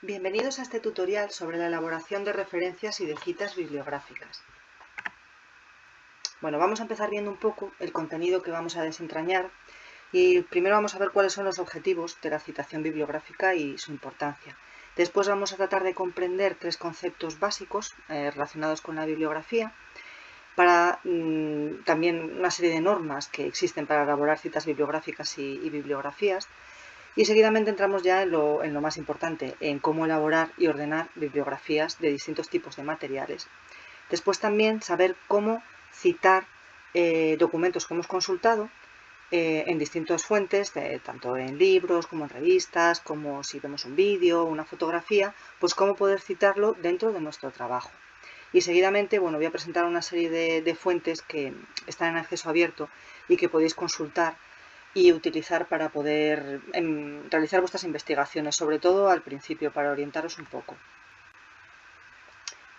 Bienvenidos a este tutorial sobre la elaboración de referencias y de citas bibliográficas. Bueno, vamos a empezar viendo un poco el contenido que vamos a desentrañar y primero vamos a ver cuáles son los objetivos de la citación bibliográfica y su importancia. Después vamos a tratar de comprender tres conceptos básicos relacionados con la bibliografía, para también una serie de normas que existen para elaborar citas bibliográficas y bibliografías. Y seguidamente entramos ya en lo más importante, en cómo elaborar y ordenar bibliografías de distintos tipos de materiales. Después también saber cómo citar documentos que hemos consultado en distintas fuentes, tanto en libros como en revistas, como si vemos un vídeo, una fotografía, pues cómo poder citarlo dentro de nuestro trabajo. Y seguidamente, bueno, voy a presentar una serie de fuentes que están en acceso abierto y que podéis consultar y utilizar para poder realizar vuestras investigaciones, sobre todo al principio, para orientaros un poco.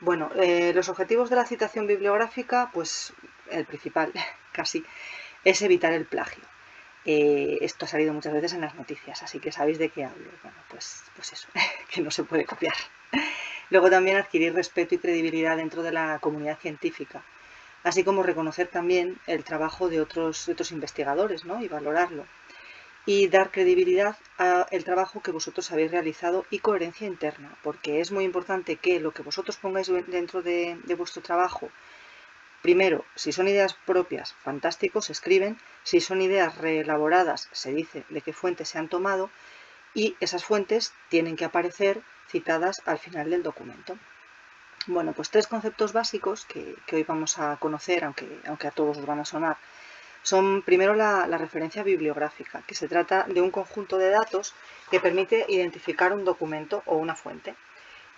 Bueno, los objetivos de la citación bibliográfica, pues el principal, casi, es evitar el plagio. Esto ha salido muchas veces en las noticias, así que sabéis de qué hablo. Bueno, pues eso, que no se puede copiar. Luego también adquirir respeto y credibilidad dentro de la comunidad científica, así como reconocer también el trabajo de otros investigadores, ¿no? Y valorarlo. Y dar credibilidad al trabajo que vosotros habéis realizado y coherencia interna, porque es muy importante que lo que vosotros pongáis dentro de vuestro trabajo, primero, si son ideas propias, fantástico, se escriben; si son ideas reelaboradas, se dice de qué fuentes se han tomado, y esas fuentes tienen que aparecer citadas al final del documento. Bueno, pues tres conceptos básicos que hoy vamos a conocer, aunque a todos os van a sonar. Son primero la referencia bibliográfica, que se trata de un conjunto de datos que permite identificar un documento o una fuente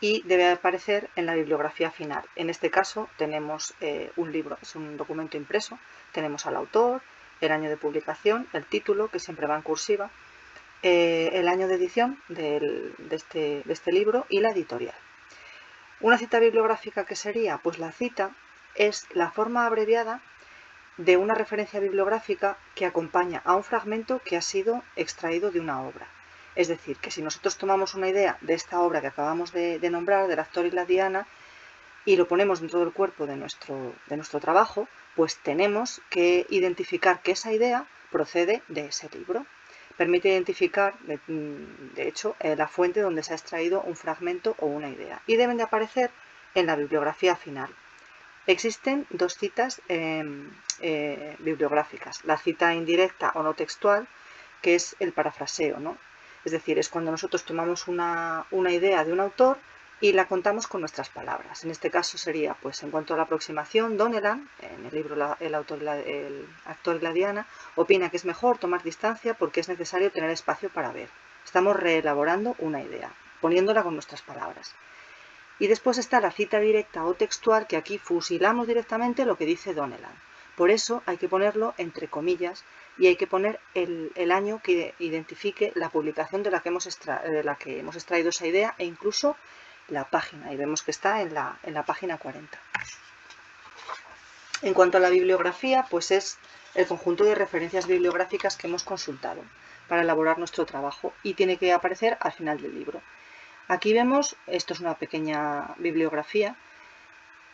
y debe aparecer en la bibliografía final. En este caso tenemos un libro, es un documento impreso, tenemos al autor, el año de publicación, el título, que siempre va en cursiva, el año de edición de este libro y la editorial. Una cita bibliográfica, ¿qué sería? Pues la cita es la forma abreviada de una referencia bibliográfica que acompaña a un fragmento que ha sido extraído de una obra. Es decir, que si nosotros tomamos una idea de esta obra que acabamos de nombrar, del actor y la diana, y lo ponemos dentro del cuerpo de nuestro trabajo, pues tenemos que identificar que esa idea procede de ese libro. Permite identificar, de hecho, la fuente donde se ha extraído un fragmento o una idea. Y deben de aparecer en la bibliografía final. Existen dos citas bibliográficas: la cita indirecta o no textual, que es el parafraseo, ¿no? Es decir, es cuando nosotros tomamos una idea de un autor y la contamos con nuestras palabras. En este caso sería, pues, en cuanto a la aproximación, Donnellan, en el libro el actor y la diana, opina que es mejor tomar distancia porque es necesario tener espacio para ver. Estamos reelaborando una idea, poniéndola con nuestras palabras. Y después está la cita directa o textual, que aquí fusilamos directamente lo que dice Donnellan. Por eso hay que ponerlo entre comillas y hay que poner el año que identifique la publicación de la que hemos extraído esa idea, e incluso la página. Y vemos que está en la página 40. En cuanto a la bibliografía, pues es el conjunto de referencias bibliográficas que hemos consultado para elaborar nuestro trabajo y tiene que aparecer al final del libro. Aquí vemos, esto es una pequeña bibliografía,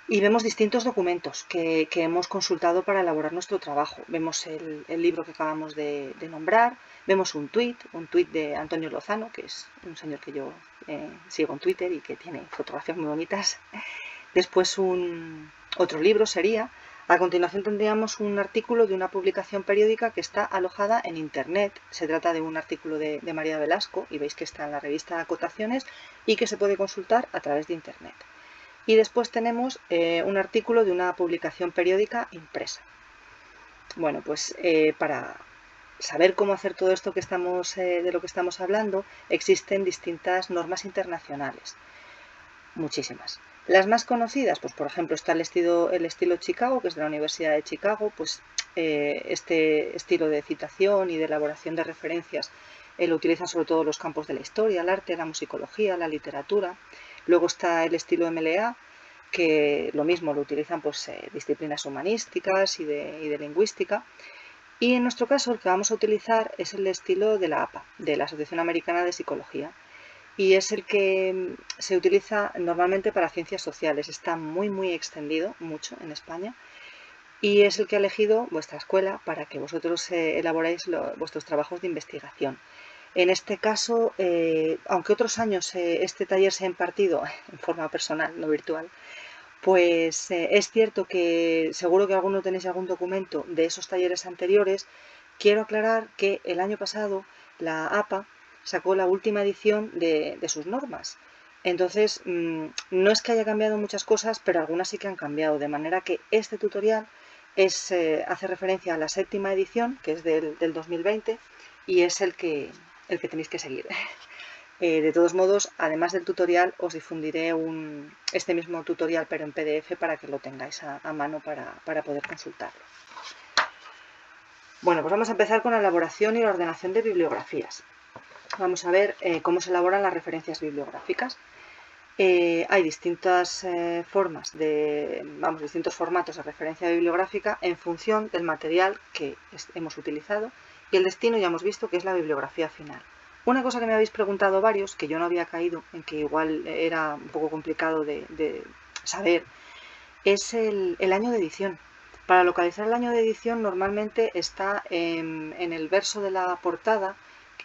y vemos distintos documentos que hemos consultado para elaborar nuestro trabajo. Vemos el libro que acabamos de nombrar, vemos un tuit de Antonio Lozano, que es un señor que yo sigo en Twitter y que tiene fotografías muy bonitas. Después otro libro sería. A continuación tendríamos un artículo de una publicación periódica que está alojada en Internet. Se trata de un artículo de María Velasco, y veis que está en la revista Acotaciones y que se puede consultar a través de Internet. Y después tenemos un artículo de una publicación periódica impresa. Bueno, pues para saber cómo hacer todo esto de lo que estamos hablando, existen distintas normas internacionales, muchísimas. Las más conocidas, pues por ejemplo está el estilo Chicago, que es de la Universidad de Chicago. Pues este estilo de citación y de elaboración de referencias lo utilizan sobre todo los campos de la historia, el arte, la musicología, la literatura. Luego está el estilo MLA, que lo mismo lo utilizan pues disciplinas humanísticas y de lingüística. Y en nuestro caso el que vamos a utilizar es el estilo de la APA, de la Asociación Americana de Psicología. y es el que se utiliza normalmente para ciencias sociales. Está muy extendido, mucho en España, y es el que ha elegido vuestra escuela para que vosotros elaboréis vuestros trabajos de investigación. En este caso, aunque otros años este taller se ha impartido en forma personal, no virtual, pues es cierto que seguro que alguno tenéis algún documento de esos talleres anteriores. Quiero aclarar que el año pasado la APA sacó la última edición de sus normas. Entonces, no es que haya cambiado muchas cosas, pero algunas sí que han cambiado, de manera que este tutorial hace referencia a la 7ª edición, que es del 2020, y es el que tenéis que seguir. De todos modos, además del tutorial, os difundiré este mismo tutorial, pero en PDF, para que lo tengáis a mano para poder consultarlo. Bueno, pues vamos a empezar con la elaboración y la ordenación de bibliografías. Vamos a ver cómo se elaboran las referencias bibliográficas. Hay distintas distintos formatos de referencia bibliográfica en función del material que hemos utilizado, y el destino ya hemos visto que es la bibliografía final. Una cosa que me habéis preguntado varios, que yo no había caído, en que igual era un poco complicado de saber, es el año de edición. Para localizar el año de edición normalmente está en el verso de la portada,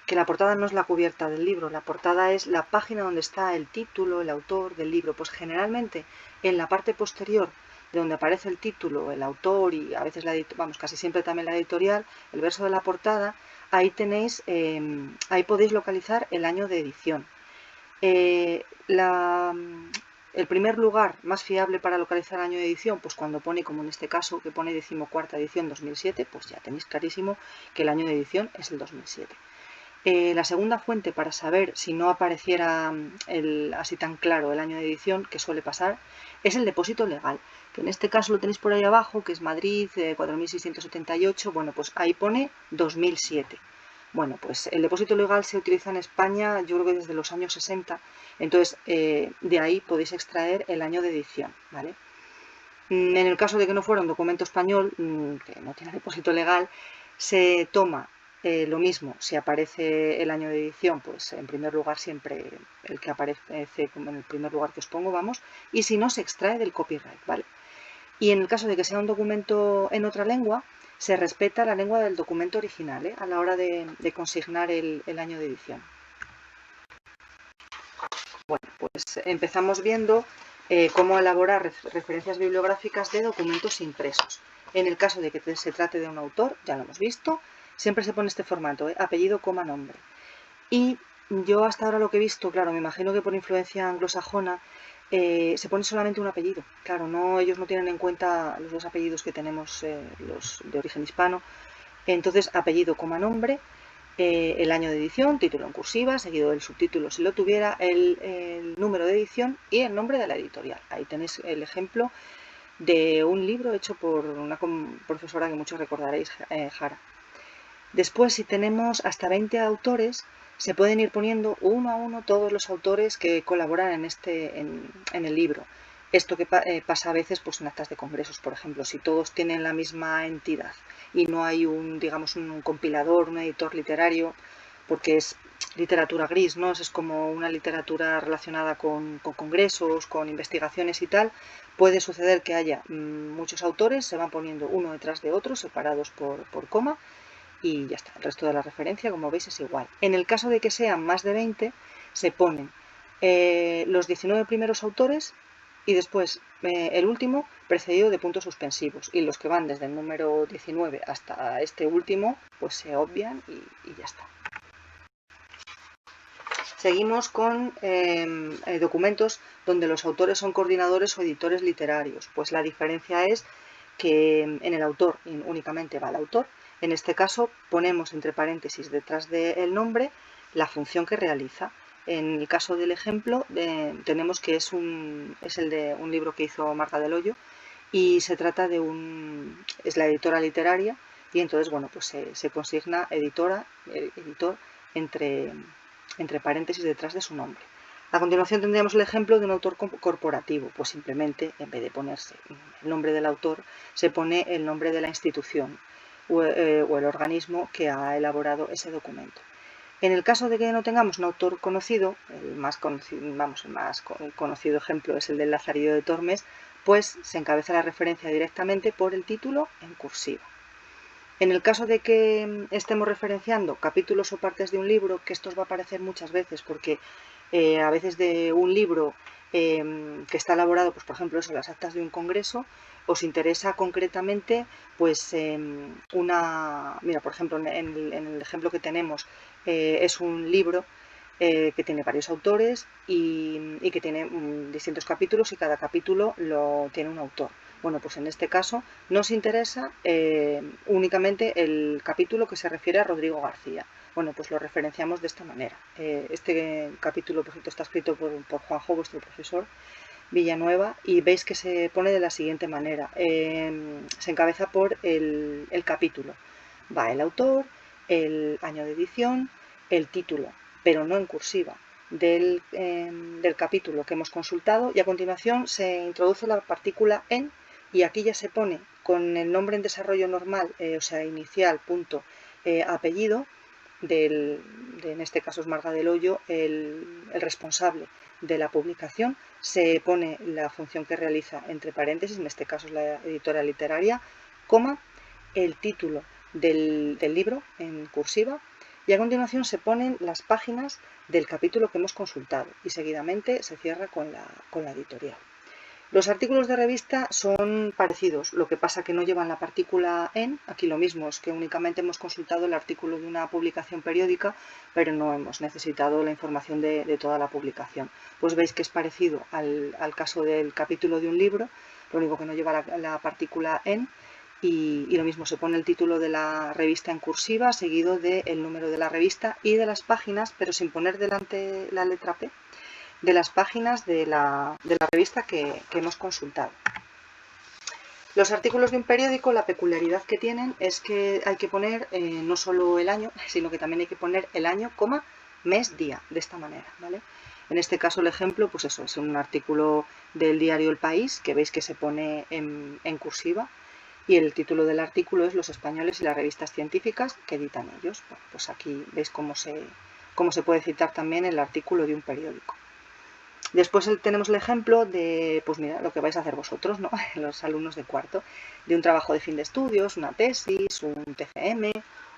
que la portada no es la cubierta del libro, la portada es la página donde está el título, el autor del libro. Pues generalmente en la parte posterior, de donde aparece el título, el autor y a veces casi siempre también la editorial, el verso de la portada, ahí tenéis, ahí podéis localizar el año de edición. El primer lugar más fiable para localizar el año de edición, pues cuando pone, como en este caso, que pone 14ª edición 2007, pues ya tenéis clarísimo que el año de edición es el 2007. La segunda fuente para saber si no apareciera así tan claro el año de edición, que suele pasar, es el depósito legal, que en este caso lo tenéis por ahí abajo, que es Madrid 4678, bueno, pues ahí pone 2007. Bueno, pues el depósito legal se utiliza en España, yo creo que desde los años 60, entonces de ahí podéis extraer el año de edición, ¿vale? En el caso de que no fuera un documento español, que no tiene depósito legal, se toma lo mismo. Si aparece el año de edición, pues en primer lugar siempre el que aparece como en el primer lugar que os pongo, vamos, y si no, se extrae del copyright, ¿vale? Y en el caso de que sea un documento en otra lengua, se respeta la lengua del documento original, a la hora de consignar el año de edición. Bueno, pues empezamos viendo cómo elaborar referencias bibliográficas de documentos impresos. En el caso de que se trate de un autor, ya lo hemos visto, siempre se pone este formato, apellido, coma, nombre. Y yo hasta ahora lo que he visto, claro, me imagino que por influencia anglosajona se pone solamente un apellido. Claro, ellos no tienen en cuenta los dos apellidos que tenemos los de origen hispano. Entonces, apellido, coma, nombre, el año de edición, título en cursiva, seguido del subtítulo si lo tuviera, el número de edición y el nombre de la editorial. Ahí tenéis el ejemplo de un libro hecho por una profesora que muchos recordaréis, Jara. Después, si tenemos hasta 20 autores, se pueden ir poniendo uno a uno todos los autores que colaboran en el libro. Esto que pasa a veces pues, en actas de congresos, por ejemplo, si todos tienen la misma entidad y no hay un compilador, un editor literario, porque es literatura gris, ¿no? Es como una literatura relacionada con congresos, con investigaciones y tal. Puede suceder que haya muchos autores, se van poniendo uno detrás de otro, separados por coma, y ya está. El resto de la referencia, como veis, es igual. En el caso de que sean más de 20, se ponen los 19 primeros autores y después el último precedido de puntos suspensivos, y los que van desde el número 19 hasta este último pues se obvian y ya está. Seguimos con documentos donde los autores son coordinadores o editores literarios. Pues la diferencia es que en el autor únicamente va el autor. En este caso ponemos entre paréntesis detrás del nombre la función que realiza. En el caso del ejemplo tenemos que es el de un libro que hizo Marta del Hoyo, y se trata de es la editora literaria, y entonces bueno, pues se consigna editor entre paréntesis detrás de su nombre. A continuación tendríamos el ejemplo de un autor corporativo, pues simplemente en vez de ponerse el nombre del autor, se pone el nombre de la institución o el organismo que ha elaborado ese documento. En el caso de que no tengamos un autor conocido, el más conocido ejemplo es el del Lazarillo de Tormes, pues se encabeza la referencia directamente por el título en cursiva. En el caso de que estemos referenciando capítulos o partes de un libro, que esto os va a aparecer muchas veces, porque a veces de un libro que está elaborado, pues por ejemplo, eso, las actas de un congreso, os interesa concretamente, pues mira, por ejemplo, en el ejemplo que tenemos, es un libro que tiene varios autores y que tiene distintos capítulos y cada capítulo lo tiene un autor. Bueno, pues en este caso nos interesa únicamente el capítulo que se refiere a Rodrigo García. Bueno, pues lo referenciamos de esta manera. Este capítulo, por ejemplo, está escrito por Juanjo, vuestro profesor, Villanueva, y veis que se pone de la siguiente manera. Se encabeza por el capítulo. Va el autor, el año de edición, el título, pero no en cursiva, del capítulo que hemos consultado, y a continuación se introduce la partícula en, y aquí ya se pone con el nombre en desarrollo normal, o sea, inicial, punto, apellido, en este caso es Marga del Hoyo, el responsable de la publicación, se pone la función que realiza entre paréntesis, en este caso es la editora literaria, coma, el título del libro en cursiva, y a continuación se ponen las páginas del capítulo que hemos consultado y seguidamente se cierra con la editorial. Los artículos de revista son parecidos, lo que pasa que no llevan la partícula en, aquí lo mismo, es que únicamente hemos consultado el artículo de una publicación periódica, pero no hemos necesitado la información de toda la publicación. Pues veis que es parecido al caso del capítulo de un libro, lo único que no lleva la partícula en, y lo mismo, se pone el título de la revista en cursiva, seguido del número de la revista y de las páginas, pero sin poner delante la letra P, de las páginas de la revista que hemos consultado. Los artículos de un periódico, la peculiaridad que tienen es que hay que poner no solo el año, sino que también hay que poner el año, coma, mes, día, de esta manera, ¿vale? En este caso el ejemplo, pues eso, es un artículo del diario El País, que veis que se pone en cursiva, y el título del artículo es Los españoles y las revistas científicas que editan ellos. Bueno, pues aquí veis cómo se puede citar también el artículo de un periódico. Después tenemos el ejemplo de, pues mira, lo que vais a hacer vosotros, ¿no? Los alumnos de cuarto, de un trabajo de fin de estudios, una tesis, un TFM,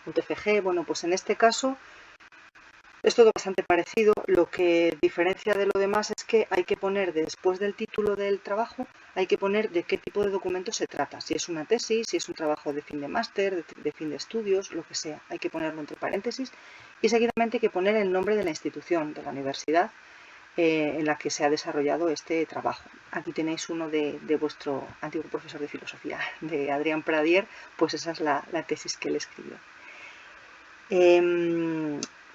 un TFG. Bueno, pues en este caso es todo bastante parecido. Lo que diferencia de lo demás es que hay que poner después del título del trabajo, hay que poner de qué tipo de documento se trata. Si es una tesis, si es un trabajo de fin de máster, de fin de estudios, lo que sea. Hay que ponerlo entre paréntesis y seguidamente hay que poner el nombre de la institución, de la universidad, en la que se ha desarrollado este trabajo. Aquí tenéis uno de vuestro antiguo profesor de filosofía, de Adrián Pradier, pues esa es la tesis que él escribió.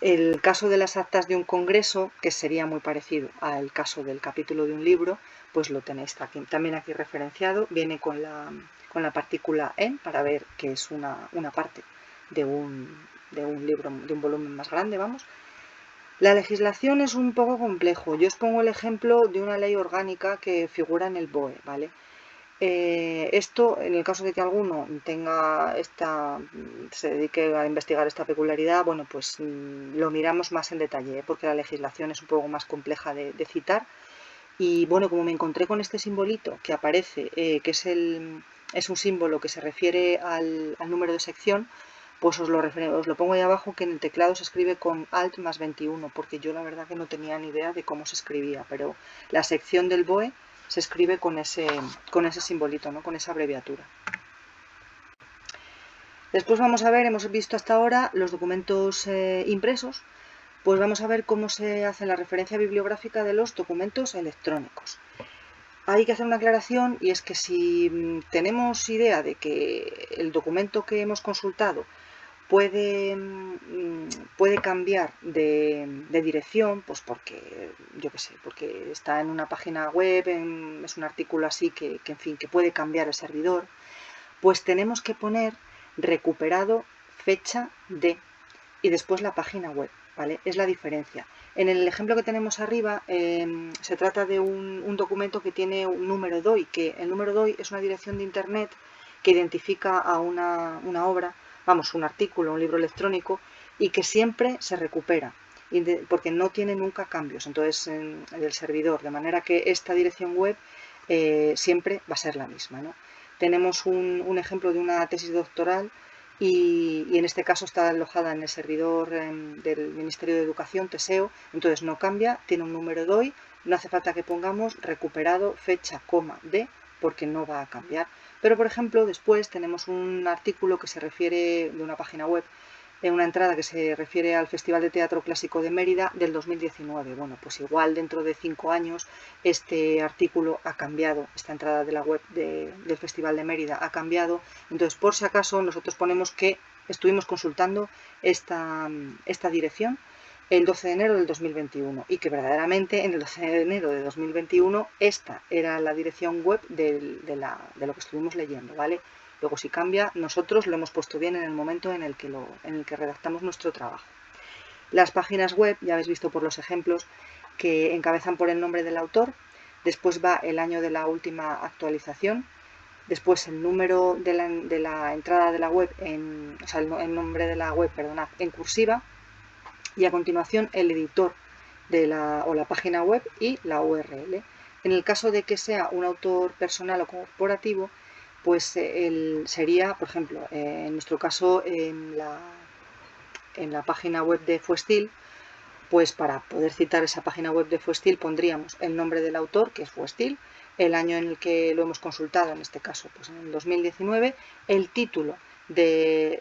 El caso de las actas de un congreso, que sería muy parecido al caso del capítulo de un libro, pues lo tenéis aquí, también aquí referenciado, viene con la partícula en para ver que es una parte de un libro, de un volumen más grande, vamos. La legislación es un poco complejo. Yo os pongo el ejemplo de una ley orgánica que figura en el BOE, ¿vale? Esto, en el caso de que alguno se dedique a investigar esta peculiaridad, bueno, pues lo miramos más en detalle, porque la legislación es un poco más compleja de citar. Y bueno, como me encontré con este simbolito que aparece, que es un símbolo que se refiere al número de sección, pues os lo pongo ahí abajo, que en el teclado se escribe con Alt más 21, porque yo la verdad que no tenía ni idea de cómo se escribía, pero la sección del BOE se escribe con ese simbolito, ¿no? Con esa abreviatura. Después vamos a ver, hemos visto hasta ahora los documentos impresos, pues vamos a ver cómo se hace la referencia bibliográfica de los documentos electrónicos. Hay que hacer una aclaración, y es que si tenemos idea de que el documento que hemos consultado puede cambiar de dirección, pues porque, yo qué sé, porque está en una página web, es un artículo así que en fin, que puede cambiar el servidor, pues tenemos que poner recuperado fecha de y después la página web, ¿vale? Es la diferencia. En el ejemplo que tenemos arriba se trata de un documento que tiene un número DOI, que el número DOI es una dirección de internet que identifica a una obra, vamos, un artículo, un libro electrónico, y que siempre se recupera, porque no tiene nunca cambios entonces del servidor, de manera que esta dirección web siempre va a ser la misma, ¿no? Tenemos un ejemplo de una tesis doctoral y en este caso está alojada en el servidor del Ministerio de Educación, TESEO, entonces no cambia, tiene un número DOI, no hace falta que pongamos recuperado fecha, coma, de, porque no va a cambiar. Pero, por ejemplo, después tenemos un artículo que se refiere de una página web, una entrada que se refiere al Festival de Teatro Clásico de Mérida del 2019. Bueno, pues igual dentro de 5 años este artículo ha cambiado, esta entrada de la web del Festival de Mérida ha cambiado. Entonces, por si acaso, nosotros ponemos que estuvimos consultando esta dirección el 12 de enero del 2021 y que verdaderamente en el 12 de enero de 2021 esta era la dirección web de lo que estuvimos leyendo, ¿vale? Luego si cambia, nosotros lo hemos puesto bien en el momento en el que redactamos nuestro trabajo. Las páginas web, ya habéis visto por los ejemplos, que encabezan por el nombre del autor, después va el año de la última actualización, después el número de la entrada de la web, o sea, el nombre de la web, perdonad, en cursiva, y a continuación el editor o la página web y la URL. En el caso de que sea un autor personal o corporativo, pues sería, por ejemplo, en nuestro caso en la página web de Fuestil, pues para poder citar esa página web de Fuestil pondríamos el nombre del autor, que es Fuestil, el año en el que lo hemos consultado, en este caso pues en el 2019, el título de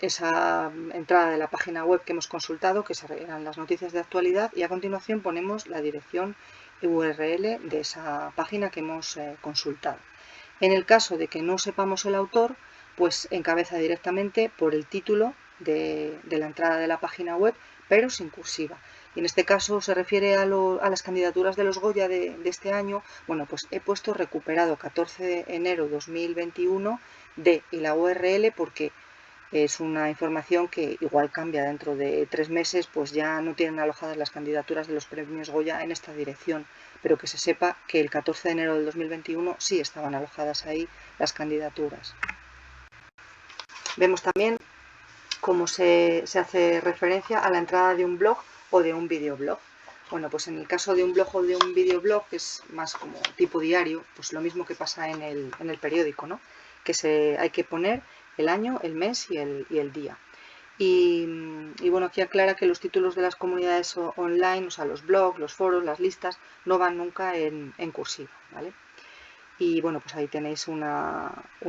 esa entrada de la página web que hemos consultado, que eran las noticias de actualidad, y a continuación ponemos la dirección URL de esa página que hemos consultado. En el caso de que no sepamos el autor, pues encabeza directamente por el título de la entrada de la página web, pero sin cursiva. Y en este caso se refiere a las candidaturas de los Goya de este año. Bueno, pues he puesto recuperado 14 de enero 2021 de y la URL porque es una información que igual cambia dentro de 3 meses, pues ya no tienen alojadas las candidaturas de los premios Goya en esta dirección, pero que se sepa que el 14 de enero del 2021 sí estaban alojadas ahí las candidaturas. Vemos también cómo se hace referencia a la entrada de un blog o de un videoblog. Bueno, pues en el caso de un blog o de un videoblog, que es más como tipo diario, pues lo mismo que pasa en el periódico, ¿no? Que hay que poner el año, el mes y el día. Y bueno, aquí aclara que los títulos de las comunidades online, o sea, los blogs, los foros, las listas, no van nunca en cursiva, ¿vale? Y bueno, pues ahí tenéis un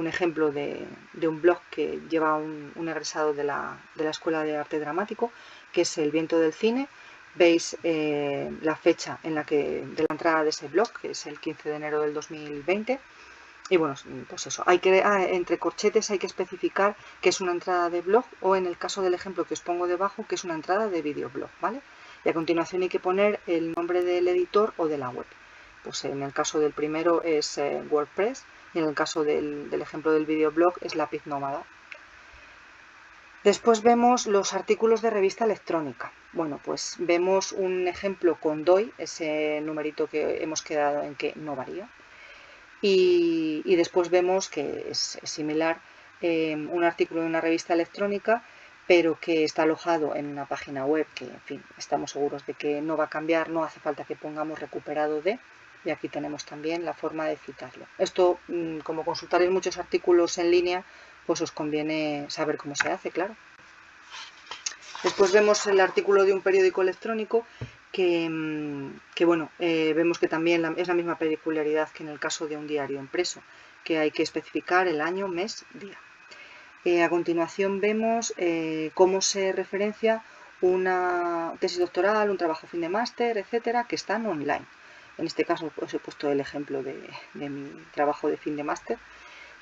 ejemplo de un blog que lleva un egresado de la Escuela de Arte Dramático, que es El Viento del Cine. Veis la fecha de la entrada de ese blog, que es el 15 de enero del 2020. Y bueno, pues eso, entre corchetes hay que especificar que es una entrada de blog o en el caso del ejemplo que os pongo debajo, que es una entrada de videoblog, ¿vale? Y a continuación hay que poner el nombre del editor o de la web. Pues en el caso del primero es WordPress y en el caso del ejemplo del videoblog es Lápiz Nómada. Después vemos los artículos de revista electrónica. Bueno, pues vemos un ejemplo con DOI, ese numerito que hemos quedado en que no varía. Y después vemos que es similar un artículo de una revista electrónica, pero que está alojado en una página web que, en fin, estamos seguros de que no va a cambiar, no hace falta que pongamos recuperado de, y aquí tenemos también la forma de citarlo. Esto, como consultaréis muchos artículos en línea, pues os conviene saber cómo se hace, claro. Después vemos el artículo de un periódico electrónico que bueno, vemos que también es la misma peculiaridad que en el caso de un diario impreso, que hay que especificar el año, mes, día. A continuación vemos cómo se referencia una tesis doctoral, un trabajo fin de máster, etcétera, que están online. En este caso pues, he puesto el ejemplo de mi trabajo de fin de máster.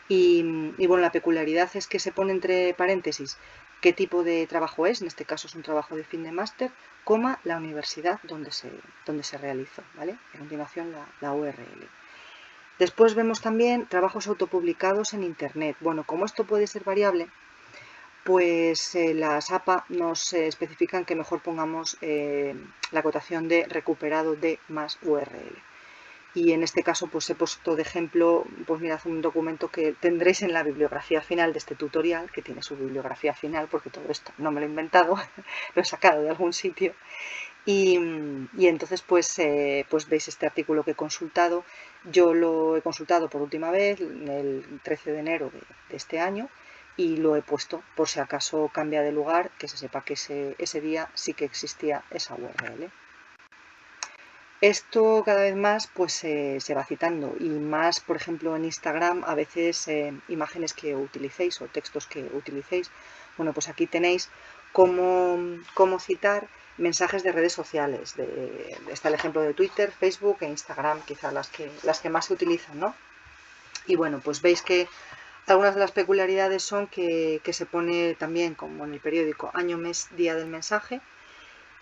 Y bueno, la peculiaridad es que se pone entre paréntesis qué tipo de trabajo es, en este caso es un trabajo de fin de máster, coma, la universidad donde se realizó, ¿vale? A continuación la URL. Después vemos también trabajos autopublicados en Internet. Bueno, como esto puede ser variable, pues las APA nos especifican que mejor pongamos la acotación de recuperado de más URL. Y en este caso pues he puesto de ejemplo, pues mirad, un documento que tendréis en la bibliografía final de este tutorial, que tiene su bibliografía final, porque todo esto no me lo he inventado, lo he sacado de algún sitio. Y entonces pues veis este artículo que he consultado. Yo lo he consultado por última vez el 13 de enero de este año y lo he puesto por si acaso cambia de lugar, que se sepa que ese día sí que existía esa URL. Esto cada vez más pues se va citando, y más por ejemplo en Instagram, a veces imágenes que utilicéis o textos que utilicéis. Bueno, pues aquí tenéis cómo citar mensajes de redes sociales. Está el ejemplo de Twitter, Facebook e Instagram, quizás las que más se utilizan, ¿no? Y bueno, pues veis que algunas de las peculiaridades son que se pone también, como en el periódico, año, mes, día del mensaje,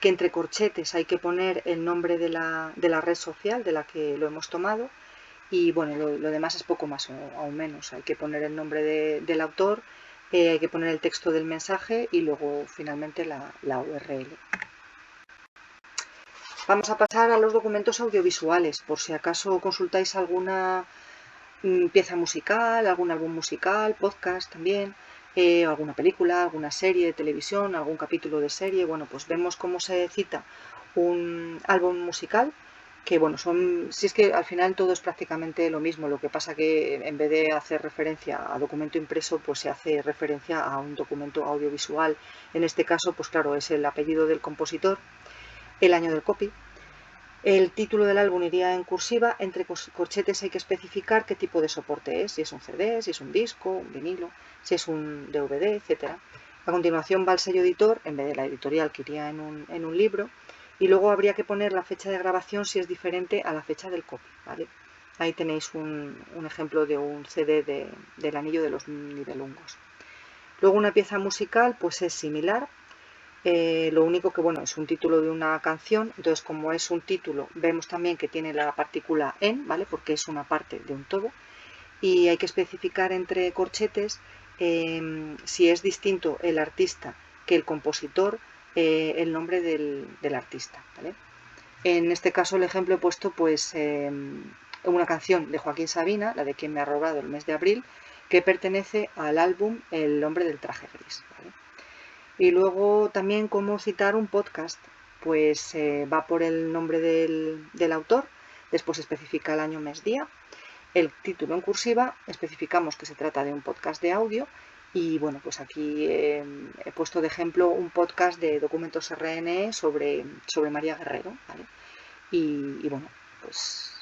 que entre corchetes hay que poner el nombre de la red social de la que lo hemos tomado, y bueno, lo demás es poco más o aún menos. Hay que poner el nombre del autor, hay que poner el texto del mensaje y luego finalmente la URL. Vamos a pasar a los documentos audiovisuales, por si acaso consultáis alguna pieza musical, algún álbum musical, podcast también, alguna película, alguna serie de televisión, algún capítulo de serie. Bueno, pues vemos cómo se cita un álbum musical, que bueno, si es que al final todo es prácticamente lo mismo, lo que pasa que en vez de hacer referencia a documento impreso, pues se hace referencia a un documento audiovisual. En este caso, pues claro, es el apellido del compositor, el año del copy. El título del álbum iría en cursiva, entre corchetes hay que especificar qué tipo de soporte es, si es un CD, si es un disco, un vinilo, si es un DVD, etc. A continuación va el sello editor, en vez de la editorial que iría en un libro, y luego habría que poner la fecha de grabación si es diferente a la fecha del copy, ¿vale? Ahí tenéis un ejemplo de un CD del Anillo de los Nibelungos. Luego una pieza musical pues es similar. Lo único que, bueno, es un título de una canción, entonces como es un título, vemos también que tiene la partícula en, ¿vale? Porque es una parte de un todo, y hay que especificar entre corchetes si es distinto el artista que el compositor, el nombre del artista, ¿vale? En este caso el ejemplo he puesto pues una canción de Joaquín Sabina, la de Quien me ha robado el mes de abril, que pertenece al álbum El hombre del traje gris, ¿vale? Y luego también cómo citar un podcast, pues va por el nombre del autor, después especifica el año, mes, día, el título en cursiva, especificamos que se trata de un podcast de audio, y bueno, pues aquí he puesto de ejemplo un podcast de Documentos RNE sobre María Guerrero, ¿vale? Y bueno, pues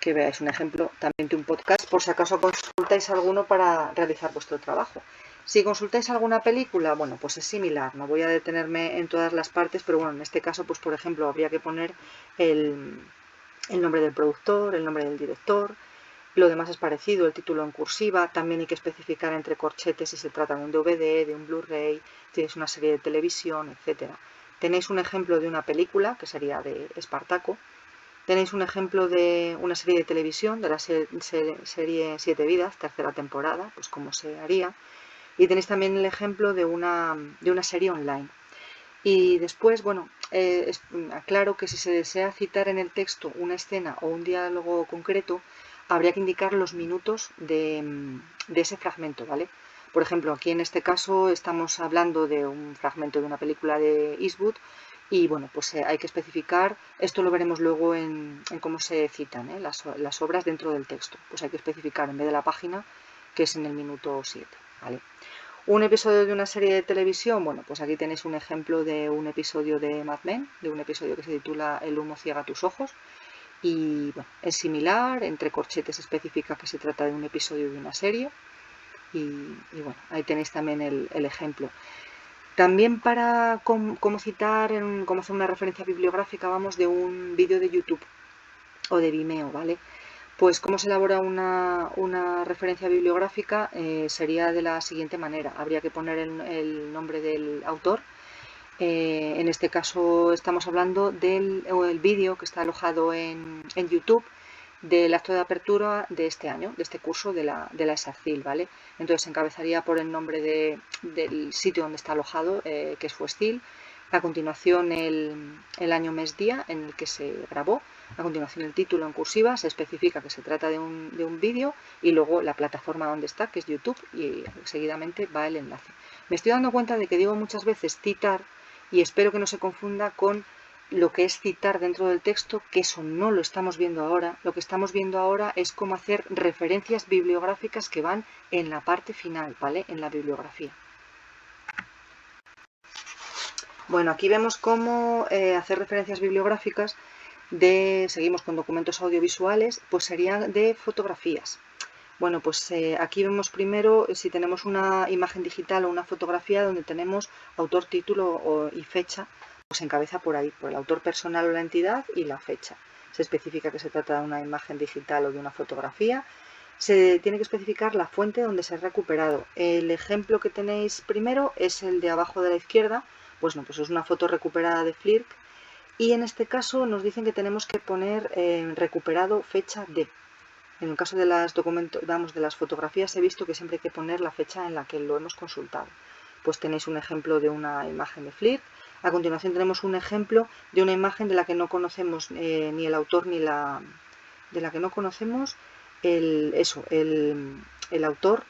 que veáis un ejemplo también de un podcast, por si acaso consultáis alguno para realizar vuestro trabajo. Si consultáis alguna película, bueno, pues es similar, no voy a detenerme en todas las partes, pero bueno, en este caso, pues por ejemplo, habría que poner el nombre del productor, el nombre del director. Lo demás es parecido, el título en cursiva, también hay que especificar entre corchetes si se trata de un DVD, de un Blu-ray, si es una serie de televisión, etc. Tenéis un ejemplo de una película, que sería de Espartaco. Tenéis un ejemplo de una serie de televisión, de la serie Siete Vidas, tercera temporada, pues cómo se haría. Y tenéis también el ejemplo de una serie online. Y después, bueno, aclaro que si se desea citar en el texto una escena o un diálogo concreto, habría que indicar los minutos de ese fragmento, ¿vale? Por ejemplo, aquí en este caso estamos hablando de un fragmento de una película de Eastwood, y bueno, pues hay que especificar, esto lo veremos luego en cómo se citan las obras dentro del texto, pues hay que especificar en vez de la página que es en el minuto 7, ¿vale? Un episodio de una serie de televisión, bueno, pues aquí tenéis un ejemplo de un episodio de Mad Men, de un episodio que se titula El humo ciega tus ojos, y bueno, es similar, entre corchetes especifica que se trata de un episodio de una serie, y bueno, ahí tenéis también el ejemplo. También para cómo citar, cómo hacer una referencia bibliográfica, vamos de un vídeo de YouTube o de Vimeo, ¿vale? Pues cómo se elabora una referencia bibliográfica sería de la siguiente manera. Habría que poner el nombre del autor. En este caso estamos hablando del vídeo que está alojado en YouTube del acto de apertura de este año, de este curso de la ESACIL, ¿vale? Entonces se encabezaría por el nombre del sitio donde está alojado, que es FUESCIL. a continuación el año, mes, día en el que se grabó, a continuación el título en cursiva, se especifica que se trata de un vídeo y luego la plataforma donde está, que es YouTube, y seguidamente va el enlace. Me estoy dando cuenta de que digo muchas veces citar y espero que no se confunda con lo que es citar dentro del texto, que eso no lo estamos viendo ahora. Lo que estamos viendo ahora es cómo hacer referencias bibliográficas que van en la parte final, ¿vale? En la bibliografía. Bueno, aquí vemos cómo hacer referencias bibliográficas seguimos con documentos audiovisuales, pues serían de fotografías. Bueno, pues aquí vemos primero si tenemos una imagen digital o una fotografía donde tenemos autor, título y fecha, pues se encabeza por ahí, por el autor personal o la entidad y la fecha. Se especifica que se trata de una imagen digital o de una fotografía. Se tiene que especificar la fuente donde se ha recuperado. El ejemplo que tenéis primero es el de abajo de la izquierda, pues no, pues es una foto recuperada de Flirc y en este caso nos dicen que tenemos que poner recuperado fecha de. En el caso de de las fotografías he visto que siempre hay que poner la fecha en la que lo hemos consultado. Pues tenéis un ejemplo de una imagen de Flirc. A continuación tenemos un ejemplo de una imagen de la que no conocemos ni el autor ni de la que no conocemos el autor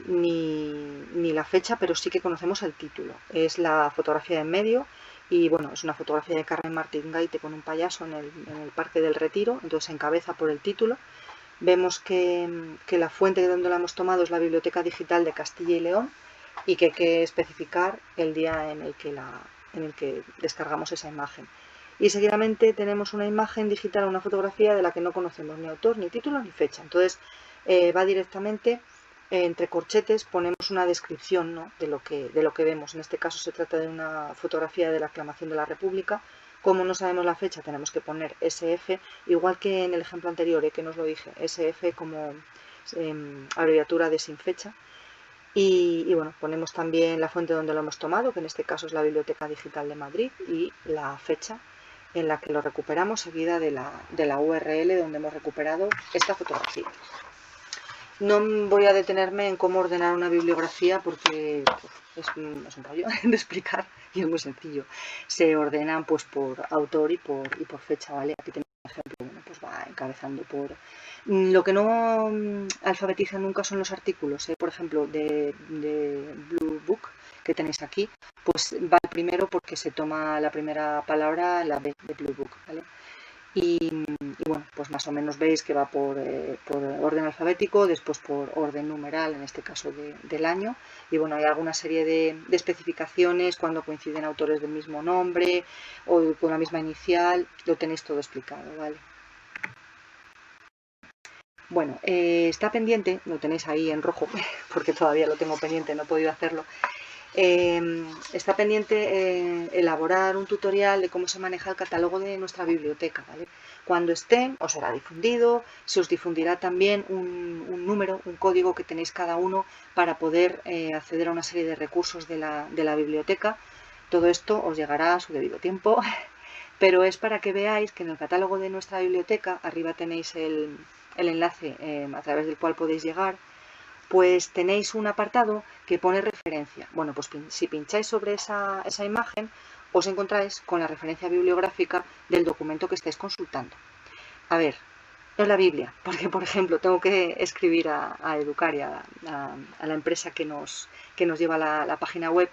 ni la fecha, pero sí que conocemos el título. Es la fotografía de en medio y bueno, es una fotografía de Carmen Martín Gaite con un payaso en el Parque del Retiro, entonces se encabeza por el título. Vemos que la fuente de donde la hemos tomado es la Biblioteca Digital de Castilla y León y que hay que especificar el día en el que descargamos esa imagen. Y seguidamente tenemos una imagen digital, una fotografía de la que no conocemos ni autor, ni título, ni fecha. Entonces va directamente entre corchetes, ponemos una descripción, ¿no?, de lo que vemos. En este caso se trata de una fotografía de la aclamación de la República. Como no sabemos la fecha, tenemos que poner SF, igual que en el ejemplo anterior, que nos lo dije, SF como abreviatura de sin fecha. Y bueno, ponemos también la fuente donde lo hemos tomado, que en este caso es la Biblioteca Digital de Madrid, y la fecha en la que lo recuperamos, seguida de la URL donde hemos recuperado esta fotografía. No voy a detenerme en cómo ordenar una bibliografía porque es un rollo de explicar y es muy sencillo. Se ordenan pues por autor y por fecha, ¿vale? Aquí tenemos un ejemplo, bueno, pues va encabezando por... Lo que no alfabetiza nunca son los artículos, por ejemplo, de Blue Book, que tenéis aquí, pues va el primero porque se toma la primera palabra, la B de Blue Book, ¿vale? Y bueno, pues más o menos veis que va por orden alfabético, después por orden numeral, en este caso del año. Y bueno, hay alguna serie de especificaciones cuando coinciden autores del mismo nombre o con la misma inicial, lo tenéis todo explicado, ¿vale? Bueno, está pendiente, lo tenéis ahí en rojo, porque todavía lo tengo pendiente, no he podido hacerlo. Está pendiente elaborar un tutorial de cómo se maneja el catálogo de nuestra biblioteca, ¿vale? Cuando esté, os será difundido, se os difundirá también un número, un código que tenéis cada uno para poder acceder a una serie de recursos de la biblioteca. Todo esto os llegará a su debido tiempo, pero es para que veáis que en el catálogo de nuestra biblioteca, arriba tenéis el enlace a través del cual podéis llegar, pues tenéis un apartado que pone referencia. Bueno, pues si pincháis sobre esa imagen, os encontráis con la referencia bibliográfica del documento que estáis consultando. A ver, no es la Biblia, porque por ejemplo tengo que escribir a Educaria, a la empresa que nos lleva la página web,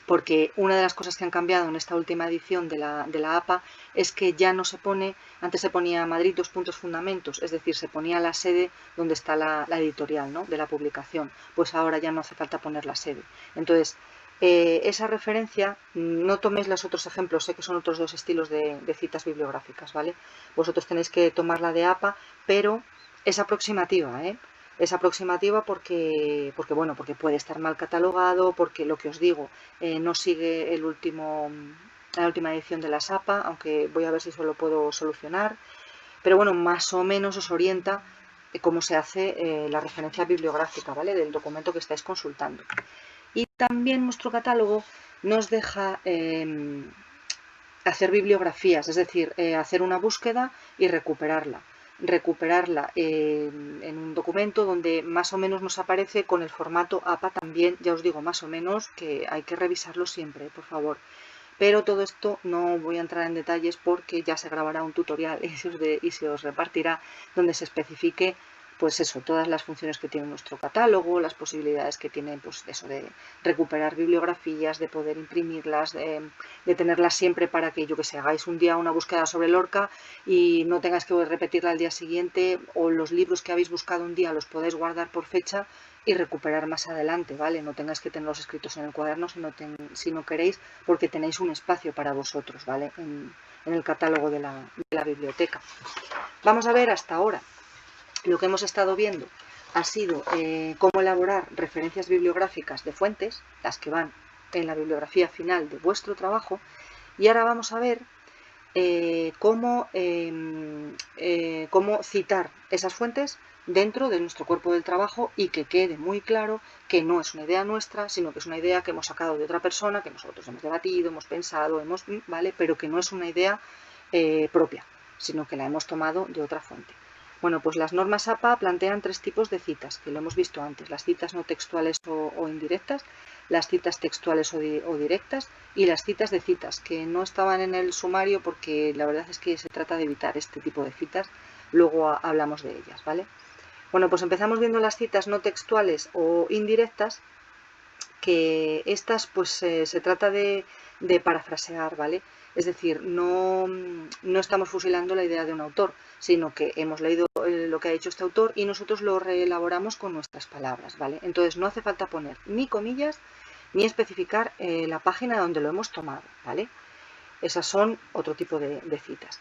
porque una de las cosas que han cambiado en esta última edición de la APA es que ya no se pone, antes se ponía Madrid fundamentos, es decir, se ponía la sede donde está la editorial, ¿no?, de la publicación, pues ahora ya no hace falta poner la sede. Entonces, esa referencia, no toméis los otros ejemplos, sé que son otros dos estilos de citas bibliográficas, ¿vale? Vosotros tenéis que tomar la de APA, pero es aproximativa, ¿eh? Es aproximativa porque puede estar mal catalogado, porque lo que os digo, no sigue la última edición de la SAPA, aunque voy a ver si eso lo puedo solucionar. Pero bueno, más o menos os orienta cómo se hace la referencia bibliográfica, ¿vale?, del documento que estáis consultando. Y también nuestro catálogo nos deja hacer bibliografías, es decir, hacer una búsqueda y recuperarla en un documento donde más o menos nos aparece con el formato APA también. Ya os digo, más o menos, que hay que revisarlo siempre, por favor. pero todo esto no voy a entrar en detalles porque ya se grabará un tutorial y se os repartirá donde se especifique pues eso, todas las funciones que tiene nuestro catálogo, las posibilidades que tiene pues eso de recuperar bibliografías, de poder imprimirlas, de tenerlas siempre para que, yo que sé, hagáis un día una búsqueda sobre Lorca y no tengáis que repetirla al día siguiente, o los libros que habéis buscado un día los podéis guardar por fecha y recuperar más adelante, ¿vale? No tengáis que tenerlos escritos en el cuaderno si no queréis, porque tenéis un espacio para vosotros, ¿vale? En el catálogo de la biblioteca. Vamos a ver hasta ahora. Lo que hemos estado viendo ha sido cómo elaborar referencias bibliográficas de fuentes, las que van en la bibliografía final de vuestro trabajo, y ahora vamos a ver cómo citar esas fuentes dentro de nuestro cuerpo del trabajo y que quede muy claro que no es una idea nuestra, sino que es una idea que hemos sacado de otra persona, que nosotros hemos debatido, hemos pensado, ¿vale? Pero que no es una idea propia, sino que la hemos tomado de otra fuente. Bueno, pues las normas APA plantean 3 tipos de citas, que lo hemos visto antes: las citas no textuales o indirectas, las citas textuales o directas, y las citas de citas, que no estaban en el sumario porque la verdad es que se trata de evitar este tipo de citas, luego hablamos de ellas, ¿vale? Bueno, pues empezamos viendo las citas no textuales o indirectas, que estas pues se trata de parafrasear, ¿vale? Es decir, no estamos fusilando la idea de un autor, sino que hemos leído lo que ha dicho este autor y nosotros lo reelaboramos con nuestras palabras, ¿vale? Entonces no hace falta poner ni comillas ni especificar la página donde lo hemos tomado, ¿vale? Esas son otro tipo de citas.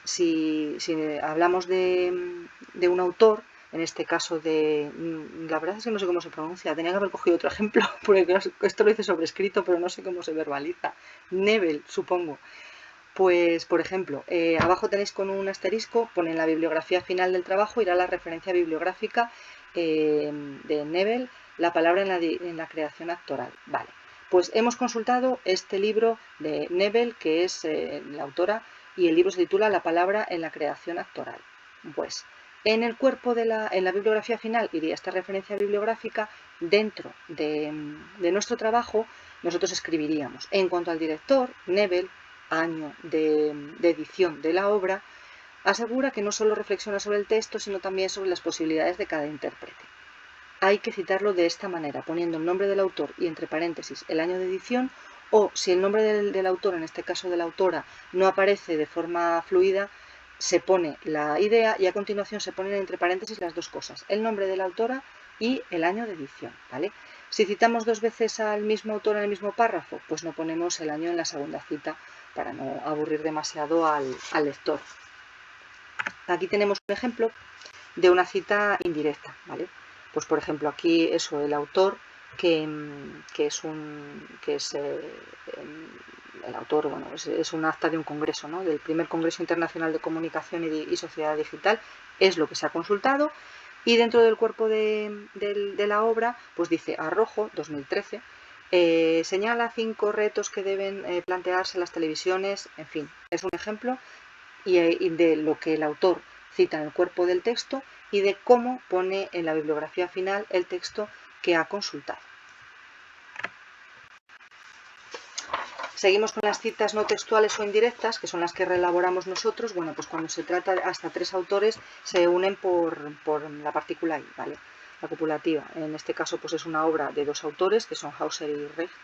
Si hablamos de un autor, en este caso la verdad es que no sé cómo se pronuncia, tenía que haber cogido otro ejemplo, porque esto lo hice sobrescrito, pero no sé cómo se verbaliza. Nebel, supongo. Pues, por ejemplo, abajo tenéis con un asterisco, pone en la bibliografía final del trabajo, irá la referencia bibliográfica de Nebel, la palabra en la creación actoral. Vale, pues hemos consultado este libro de Nebel, que es la autora, y el libro se titula La palabra en la creación actoral. Pues en el cuerpo en la bibliografía final iría esta referencia bibliográfica. Dentro de nuestro trabajo nosotros escribiríamos: en cuanto al director, Nebel, año de edición de la obra, asegura que no solo reflexiona sobre el texto, sino también sobre las posibilidades de cada intérprete. Hay que citarlo de esta manera, poniendo el nombre del autor y entre paréntesis el año de edición, o si el nombre del autor, en este caso de la autora, no aparece de forma fluida, se pone la idea y a continuación se ponen entre paréntesis las dos cosas: el nombre de la autora y el año de edición, ¿vale? Si citamos 2 veces al mismo autor en el mismo párrafo, pues no ponemos el año en la segunda cita para no aburrir demasiado al lector. Aquí tenemos un ejemplo de una cita indirecta, ¿vale? Pues por ejemplo aquí eso, el autor que es el autor, bueno, es un acta de un congreso, ¿no? Del primer Congreso Internacional de Comunicación y Sociedad Digital, es lo que se ha consultado, y dentro del cuerpo de la obra pues dice: Arrojo 2013 señala 5 retos que deben plantearse las televisiones, en fin, es un ejemplo y de lo que el autor cita en el cuerpo del texto y de cómo pone en la bibliografía final el texto que ha consultado. Seguimos con las citas no textuales o indirectas, que son las que reelaboramos nosotros. Bueno, pues cuando se trata de hasta 3 autores se unen por la partícula I, ¿vale? La copulativa. En este caso pues es una obra de 2 autores, que son Hauser y Recht.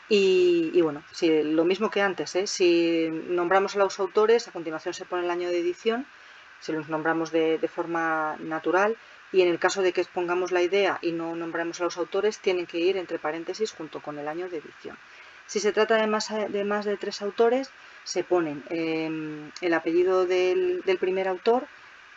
Y bueno, sí, lo mismo que antes, ¿eh? Si nombramos a los autores, a continuación se pone el año de edición, si los nombramos de forma natural, y en el caso de que expongamos la idea y no nombramos a los autores, tienen que ir entre paréntesis junto con el año de edición. Si se trata de más de 3 autores, se ponen el apellido del primer autor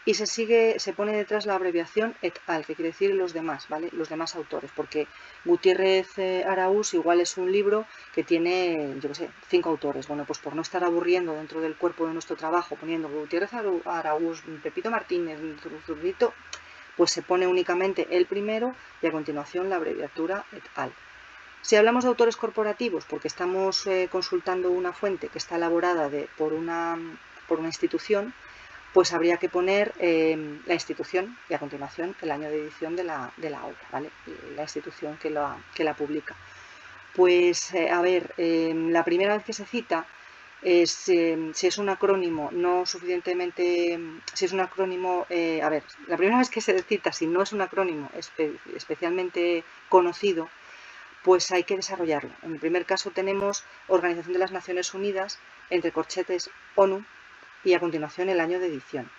y se pone detrás la abreviación et al, que quiere decir los demás, ¿vale? Los demás autores, porque Gutiérrez Araúz igual es un libro que tiene, yo qué sé, 5 autores. Bueno, pues por no estar aburriendo dentro del cuerpo de nuestro trabajo poniendo Gutiérrez Araúz, Pepito Martínez, pues se pone únicamente el primero y a continuación la abreviatura et al. Si hablamos de autores corporativos, porque estamos consultando una fuente que está elaborada por una institución, pues habría que poner la institución y a continuación el año de edición de la obra, ¿vale? La institución que la publica. Pues, a ver, la primera vez que se cita es si es un acrónimo no suficientemente, si es un acrónimo, a ver, la primera vez que se cita, si no es un acrónimo especialmente conocido, pues hay que desarrollarlo. En el primer caso tenemos Organización de las Naciones Unidas, entre corchetes ONU, y a continuación el año de edición.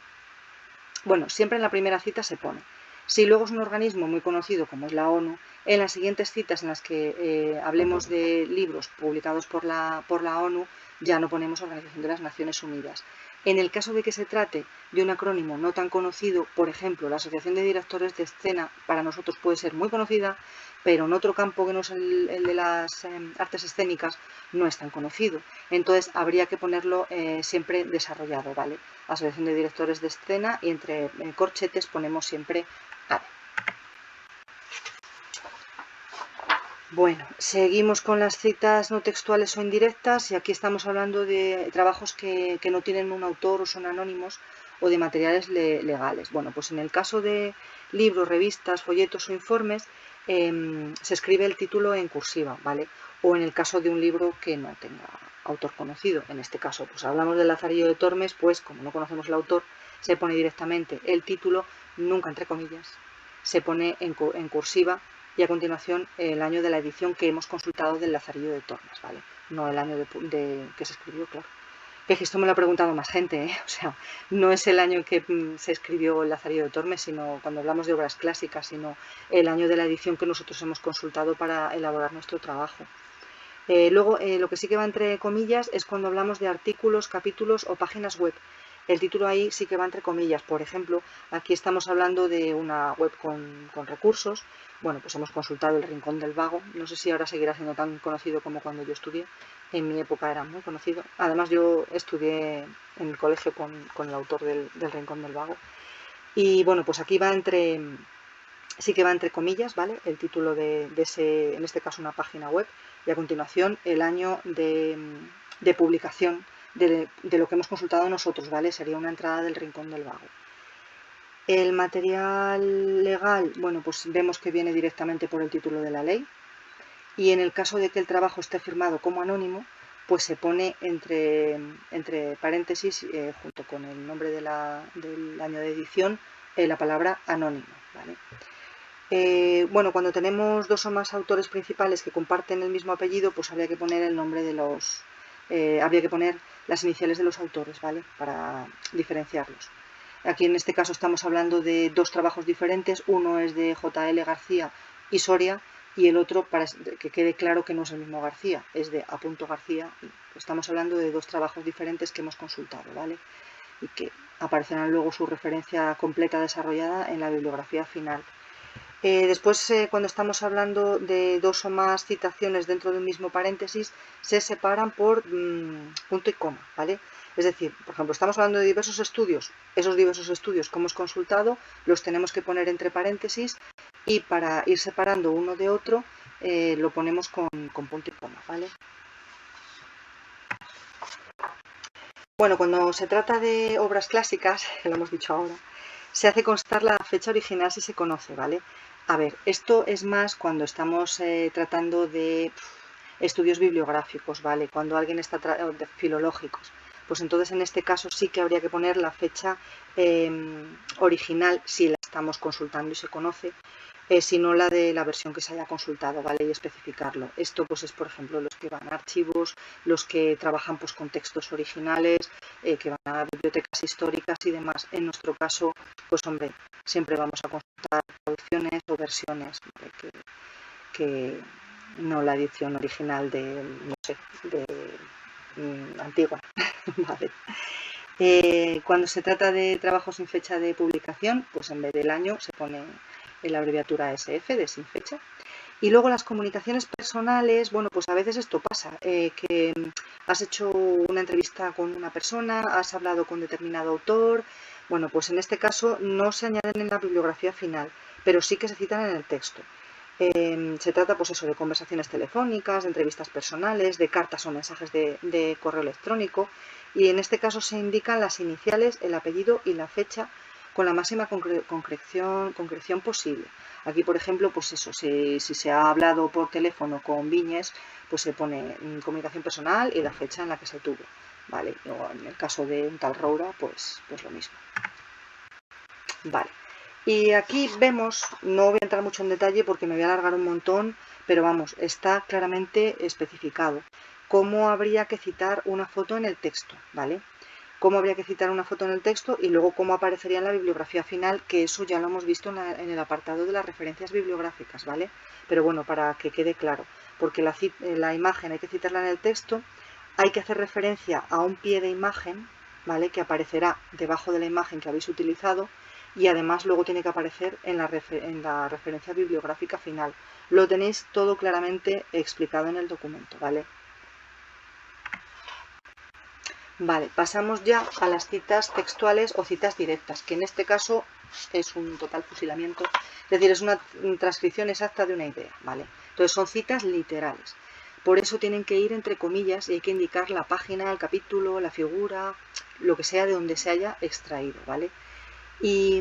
Bueno, siempre en la primera cita se pone. Si luego es un organismo muy conocido como es la ONU, en las siguientes citas en las que hablemos de libros publicados por la ONU, ya no ponemos Organización de las Naciones Unidas. En el caso de que se trate de un acrónimo no tan conocido, por ejemplo, la Asociación de Directores de Escena para nosotros puede ser muy conocida, pero en otro campo que no es el de las artes escénicas no es tan conocido. Entonces habría que ponerlo siempre desarrollado, ¿vale? Asociación de Directores de Escena, y entre corchetes ponemos siempre ADE. Bueno, seguimos con las citas no textuales o indirectas, y aquí estamos hablando de trabajos que no tienen un autor o son anónimos, o de materiales legales. Bueno, pues en el caso de libros, revistas, folletos o informes, se escribe el título en cursiva, ¿vale? O en el caso de un libro que no tenga autor conocido, en este caso, pues hablamos del Lazarillo de Tormes, pues como no conocemos el autor, se pone directamente el título, nunca entre comillas, se pone en cursiva, y a continuación el año de la edición que hemos consultado del Lazarillo de Tormes, ¿vale? No el año que se escribió, claro. Que esto me lo ha preguntado más gente, ¿eh? O sea, no es el año en que se escribió el Lazarillo de Tormes, sino cuando hablamos de obras clásicas, sino el año de la edición que nosotros hemos consultado para elaborar nuestro trabajo. Luego, lo que sí que va entre comillas es cuando hablamos de artículos, capítulos o páginas web. El título ahí sí que va entre comillas. Por ejemplo, aquí estamos hablando de una web con recursos. Bueno, pues hemos consultado El Rincón del Vago. No sé si ahora seguirá siendo tan conocido como cuando yo estudié. En mi época era muy conocido. Además, yo estudié en el colegio con el autor del Rincón del Vago. Y bueno, pues aquí va sí que va entre comillas, ¿vale? El título de ese, en este caso una página web, y a continuación el año de publicación de lo que hemos consultado nosotros, ¿vale? Sería una entrada del Rincón del Vago. El material legal, bueno, pues vemos que viene directamente por el título de la ley, y en el caso de que el trabajo esté firmado como anónimo, pues se pone entre paréntesis, junto con el nombre del año de edición, la palabra anónimo, ¿vale? Bueno, cuando tenemos dos o más autores principales que comparten el mismo apellido, pues habría que poner el nombre de los... habría que poner las iniciales de los autores, ¿vale? Para diferenciarlos. Aquí en este caso estamos hablando de dos trabajos diferentes. Uno es de J.L. García y Soria, y el otro, para que quede claro que no es el mismo García, es de A. García. Estamos hablando de dos trabajos diferentes que hemos consultado, ¿vale? Y que aparecerán luego su referencia completa desarrollada en la bibliografía final. Después, cuando estamos hablando de dos o más citaciones dentro de un mismo paréntesis, se separan por punto y coma, ¿vale? Es decir, por ejemplo, estamos hablando de diversos estudios. Esos diversos estudios que hemos consultado los tenemos que poner entre paréntesis, y para ir separando uno de otro lo ponemos con punto y coma, ¿vale? Bueno, cuando se trata de obras clásicas, que lo hemos dicho ahora, se hace constar la fecha original si se conoce, ¿vale? A ver, esto es más cuando estamos tratando de estudios bibliográficos, ¿vale? Cuando alguien está de filológicos. Pues entonces en este caso sí que habría que poner la fecha original si la estamos consultando y se conoce, sino la de la versión que se haya consultado, ¿vale? Y especificarlo. Esto pues es, por ejemplo, los que van a archivos, los que trabajan pues con textos originales, que van a bibliotecas históricas y demás. En nuestro caso, pues hombre, siempre vamos a consultar traducciones o versiones, ¿vale? que no la edición original de, no sé, de antigua, ¿vale? Cuando se trata de trabajos sin fecha de publicación, pues en vez del año se pone la abreviatura SF de sin fecha. Y luego las comunicaciones personales, bueno, pues a veces esto pasa, que has hecho una entrevista con una persona, has hablado con determinado autor. Bueno, pues en este caso no se añaden en la bibliografía final, pero sí que se citan en el texto. Se trata pues eso, de conversaciones telefónicas, de entrevistas personales, de cartas o mensajes de correo electrónico, y en este caso se indican las iniciales, el apellido y la fecha con la máxima concreción posible. Aquí, por ejemplo, pues eso, si se ha hablado por teléfono con Viñes, pues se pone comunicación personal y la fecha en la que se tuvo, ¿vale? O en el caso de un tal Roura, pues lo mismo. Vale. Y aquí vemos, no voy a entrar mucho en detalle porque me voy a alargar un montón, pero vamos, está claramente especificado cómo habría que citar una foto en el texto, ¿vale? Cómo habría que citar una foto en el texto y luego cómo aparecería en la bibliografía final, que eso ya lo hemos visto en el apartado de las referencias bibliográficas, ¿vale? Pero bueno, para que quede claro, porque la imagen hay que citarla en el texto, hay que hacer referencia a un pie de imagen, ¿vale? Que aparecerá debajo de la imagen que habéis utilizado y además luego tiene que aparecer en la referencia bibliográfica final. Lo tenéis todo claramente explicado en el documento, ¿vale? Vale, pasamos ya a las citas textuales o citas directas, que en este caso es un total fusilamiento, es decir, es una transcripción exacta de una idea, ¿vale? Entonces son citas literales. Por eso tienen que ir entre comillas y hay que indicar la página, el capítulo, la figura, lo que sea de donde se haya extraído, ¿vale? Y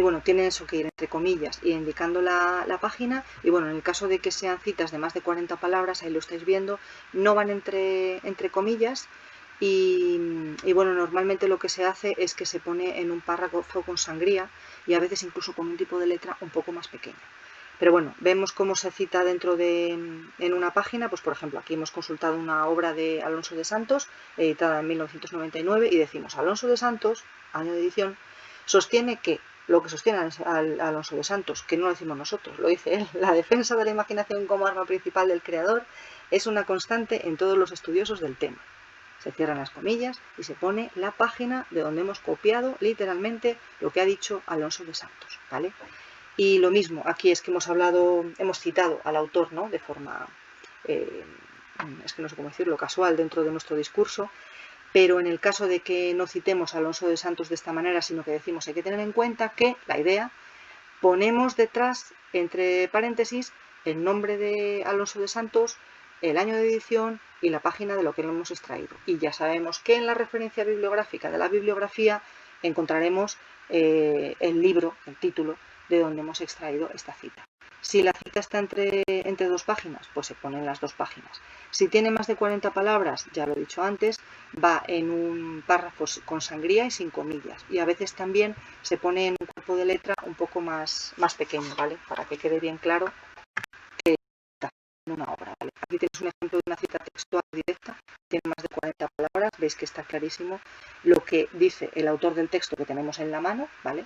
bueno, tienen eso que ir entre comillas y indicando la página. Y bueno, en el caso de que sean citas de más de 40 palabras, ahí lo estáis viendo, no van entre comillas. Y bueno, normalmente lo que se hace es que se pone en un párrafo con sangría y a veces incluso con un tipo de letra un poco más pequeña. Pero bueno, vemos cómo se cita en una página, pues por ejemplo, aquí hemos consultado una obra de Alonso de Santos, editada en 1999, y decimos, Alonso de Santos, año de edición, sostiene que, lo que sostiene Alonso de Santos, que no lo decimos nosotros, lo dice él, la defensa de la imaginación como arma principal del creador es una constante en todos los estudiosos del tema. Se cierran las comillas y se pone la página de donde hemos copiado literalmente lo que ha dicho Alonso de Santos, ¿vale? Y lo mismo, aquí es que hemos citado al autor, ¿no? De forma, es que no sé cómo decirlo, casual dentro de nuestro discurso, pero en el caso de que no citemos a Alonso de Santos de esta manera, sino que decimos hay que tener en cuenta que la idea, ponemos detrás, entre paréntesis, el nombre de Alonso de Santos, el año de edición y la página de lo que lo hemos extraído. Y ya sabemos que en la referencia bibliográfica de la bibliografía encontraremos el libro, el título, de donde hemos extraído esta cita. Si la cita está entre dos páginas, pues se ponen las dos páginas. Si tiene más de 40 palabras, ya lo he dicho antes, va en un párrafo con sangría y sin comillas. Y a veces también se pone en un cuerpo de letra un poco más pequeño, ¿vale? Para que quede bien claro que está en una obra, ¿vale? Aquí tenéis un ejemplo de una cita textual directa, tiene más de 40 palabras, veis que está clarísimo lo que dice el autor del texto que tenemos en la mano, ¿vale?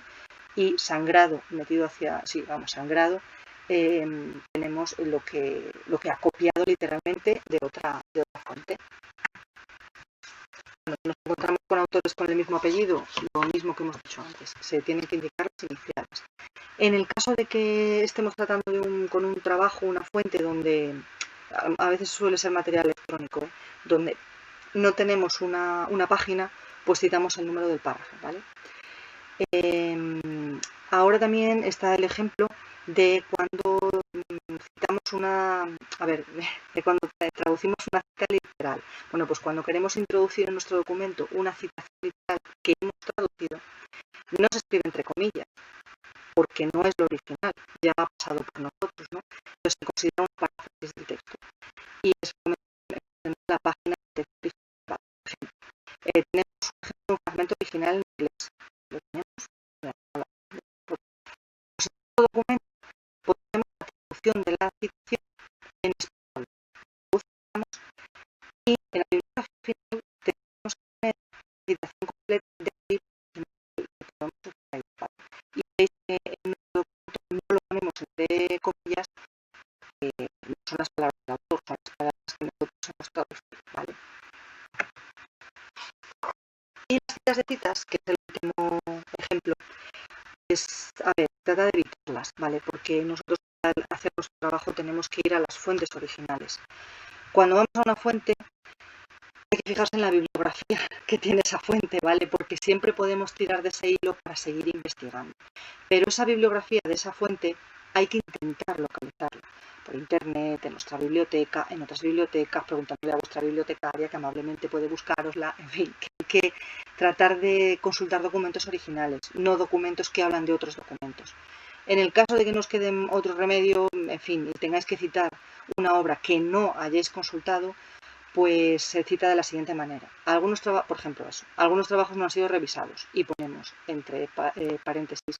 Y sangrado, metido hacia, sí, vamos, sangrado, tenemos lo que ha copiado literalmente de otra fuente. Bueno, nos encontramos con autores con el mismo apellido, lo mismo que hemos dicho antes, se tienen que indicar las iniciales. En el caso de que estemos tratando con un trabajo, una fuente donde a veces suele ser material electrónico, donde no tenemos una página, pues citamos el número del párrafo, ¿vale? Ahora también está el ejemplo de cuando citamos de cuando traducimos una cita literal. Bueno, pues cuando queremos introducir en nuestro documento una citación literal que hemos traducido, no se escribe entre comillas, porque no es lo original, ya ha pasado por nosotros, ¿no? Entonces se considera una paráfrasis del texto. Y es en la página de texto original, por ejemplo. Tenemos un fragmento original en inglés. Lo tenemos. Pues en todo documento ponemos la traducción de la citación en español. Y en la bibliografía final tenemos que tener la citación completa del libro que podemos extraer. Y veis que en nuestro documento no lo ponemos entre comillas, no son las palabras del autor, son las palabras que nosotros hemos traducido, ¿vale? Y las citas de citas, que es el último ejemplo, trata de evitarlas, ¿vale? Porque nosotros al hacer nuestro trabajo tenemos que ir a las fuentes originales. Cuando vamos a una fuente hay que fijarse en la bibliografía que tiene esa fuente, ¿vale? Porque siempre podemos tirar de ese hilo para seguir investigando. Pero esa bibliografía de esa fuente hay que intentar localizarla por internet, en nuestra biblioteca, en otras bibliotecas, preguntándole a vuestra bibliotecaria que amablemente puede buscarosla, en fin, que hay que tratar de consultar documentos originales, no documentos que hablan de otros documentos. En el caso de que nos quede otro remedio, en fin, y tengáis que citar una obra que no hayáis consultado, pues se cita de la siguiente manera. Algunos trabajos, por ejemplo, eso, algunos trabajos no han sido revisados y ponemos entre paréntesis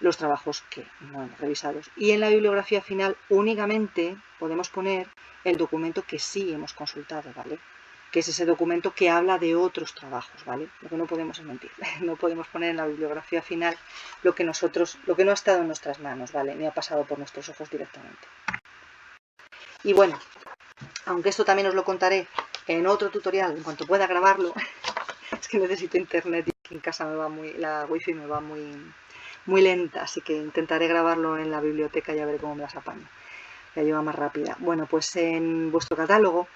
los trabajos que no hemos revisado. Y en la bibliografía final únicamente podemos poner el documento que sí hemos consultado, ¿vale? Que es ese documento que habla de otros trabajos, ¿vale? Lo que no podemos es mentir. No podemos poner en la bibliografía final lo que no ha estado en nuestras manos, ¿vale? Ni ha pasado por nuestros ojos directamente. Y bueno, aunque esto también os lo contaré en otro tutorial, en cuanto pueda grabarlo, es que necesito internet y aquí en casa la wifi me va muy lenta, así que intentaré grabarlo en la biblioteca y a ver cómo me las apaño. La lleva más rápida. Bueno, pues en vuestro catálogo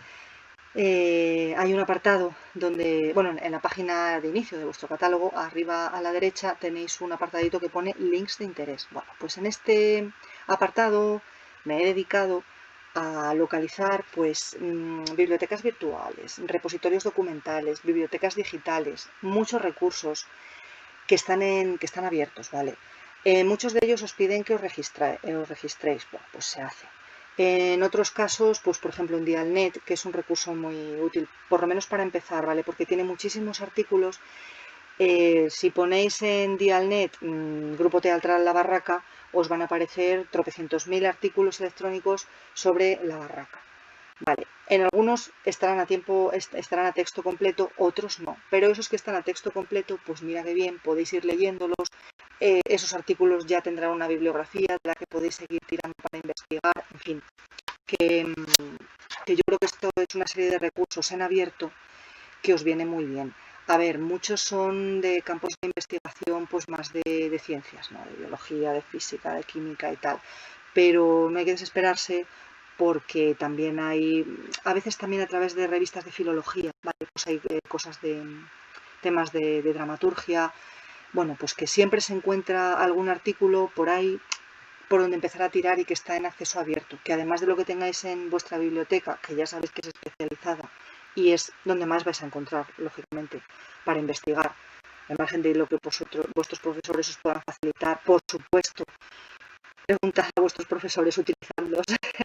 hay un apartado donde, bueno, en la página de inicio de vuestro catálogo, arriba a la derecha tenéis un apartadito que pone links de interés. Bueno, pues en este apartado me he dedicado a localizar pues bibliotecas virtuales, repositorios documentales, bibliotecas digitales, muchos recursos que están abiertos, ¿vale? Muchos de ellos os piden que os registréis, bueno, pues se hace. En otros casos, pues por ejemplo en Dialnet, que es un recurso muy útil, por lo menos para empezar, ¿vale? Porque tiene muchísimos artículos. Si ponéis en Dialnet Grupo Teatral La Barraca, os van a aparecer tropecientos mil artículos electrónicos sobre La Barraca. Vale, en algunos estarán a texto completo, otros no. Pero esos que están a texto completo, pues mira que bien, podéis ir leyéndolos. Esos artículos ya tendrán una bibliografía de la que podéis seguir tirando para investigar. En fin, que yo creo que esto es una serie de recursos en abierto que os viene muy bien. A ver, muchos son de campos de investigación, pues más de ciencias, ¿no? De biología, de física, de química y tal. Pero no hay que desesperarse porque también hay, a veces también a través de revistas de filología, ¿vale? Pues hay cosas de temas de dramaturgia, bueno, pues que siempre se encuentra algún artículo por ahí por donde empezar a tirar y que está en acceso abierto, que además de lo que tengáis en vuestra biblioteca, que ya sabéis que es especializada y es donde más vais a encontrar, lógicamente, para investigar, al margen de lo que vuestros profesores os puedan facilitar, por supuesto, preguntad a vuestros profesores, utilizadlos,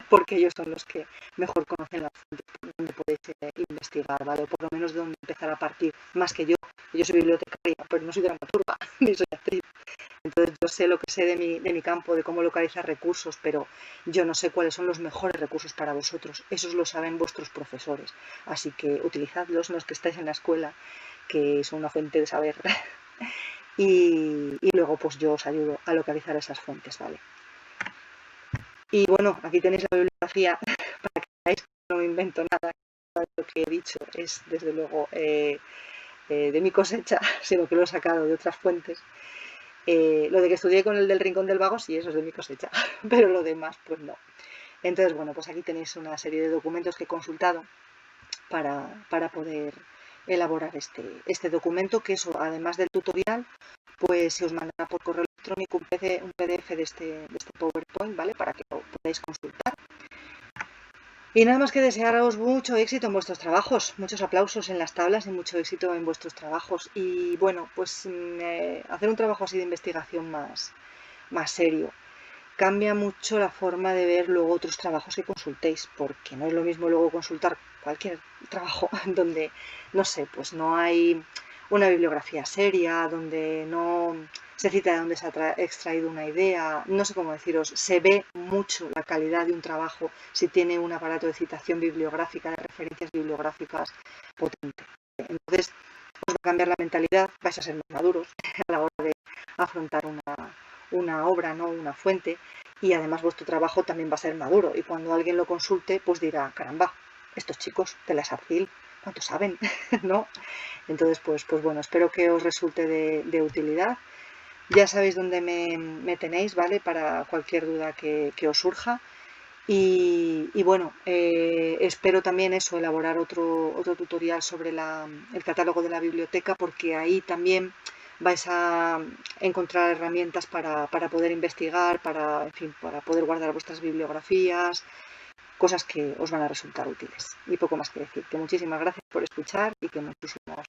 porque ellos son los que mejor conocen las fuentes donde podéis investigar, ¿vale? O por lo menos de dónde empezar a partir, más que yo. Yo soy bibliotecaria, pero no soy dramaturga, ni soy actriz. Entonces yo sé lo que sé de mi campo, de cómo localizar recursos, pero yo no sé cuáles son los mejores recursos para vosotros. Esos lo saben vuestros profesores. Así que utilizadlos, los que estáis en la escuela, que son una fuente de saber. y luego pues yo os ayudo a localizar esas fuentes, ¿vale? Y bueno, aquí tenéis la bibliografía para que veáis que no me invento nada. Lo que he dicho es desde luego de mi cosecha, sino que lo he sacado de otras fuentes. Lo de que estudié con el del Rincón del Vago, sí, eso es de mi cosecha, pero lo demás, pues no. Entonces, bueno, pues aquí tenéis una serie de documentos que he consultado para poder elaborar este documento, que eso, además del tutorial, pues se os mandará por correo electrónico un PDF de este PowerPoint, ¿vale? Para que lo podáis consultar. Y nada más que desearos mucho éxito en vuestros trabajos, muchos aplausos en las tablas y mucho éxito en vuestros trabajos. Y bueno, pues hacer un trabajo así de investigación más serio cambia mucho la forma de ver luego otros trabajos que consultéis, porque no es lo mismo luego consultar cualquier trabajo donde, no sé, pues no hay una bibliografía seria, donde no se cita de dónde se ha extraído una idea, no sé cómo deciros, se ve mucho la calidad de un trabajo si tiene un aparato de citación bibliográfica, de referencias bibliográficas potente. Entonces, os va a cambiar la mentalidad, vais a ser más maduros a la hora de afrontar una obra, ¿no? Una fuente, y además vuestro trabajo también va a ser maduro, y cuando alguien lo consulte, pues dirá, caramba, estos chicos de la SACIL, ¿cuánto saben? ¿No? Entonces, pues bueno, espero que os resulte de utilidad. Ya sabéis dónde me tenéis, ¿vale? Para cualquier duda que os surja. Y bueno, espero también eso, elaborar otro tutorial sobre el catálogo de la biblioteca, porque ahí también vais a encontrar herramientas para poder investigar, en fin, para poder guardar vuestras bibliografías, cosas que os van a resultar útiles. Y poco más que decir, que muchísimas gracias por escuchar y que muchísimas